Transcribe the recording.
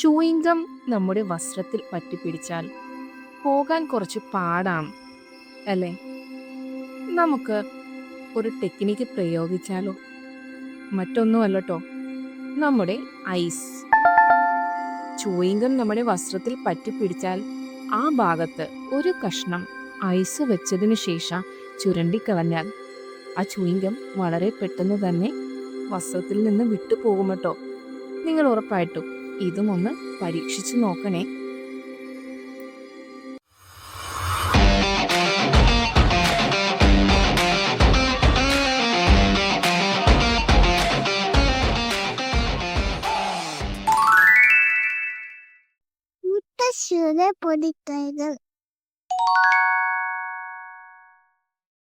Chewing gum നമ്മുടെ വസ്ത്രത്തിൽ പറ്റിപ്പിടിച്ചാൽ പോകാൻ കുറച്ച് പാടാണ് അല്ലേ? നമുക്ക് ഒരു ടെക്നിക്ക് പ്രയോഗിച്ചാലോ? മറ്റൊന്നുമല്ലട്ടോ, നമ്മുടെ ഐസ്. ചൂയിങ്കം നമ്മുടെ വസ്ത്രത്തിൽ പറ്റിപ്പിടിച്ചാൽ ആ ഭാഗത്ത് ഒരു കഷ്ണം ഐസ് വെച്ചതിന് ശേഷം ചുരണ്ടിക്കളഞ്ഞാൽ ആ ചൂയിങ്കം വളരെ പെട്ടെന്ന് തന്നെ വസ്ത്രത്തിൽ നിന്ന് വിട്ടുപോകും കേട്ടോ. നിങ്ങൾ ഉറപ്പായിട്ടും ഇതും ഒന്ന് പരീക്ഷിച്ചു നോക്കണേ. മുത്തശ്ശിയുടെ പൊടിക്കൈകൾ.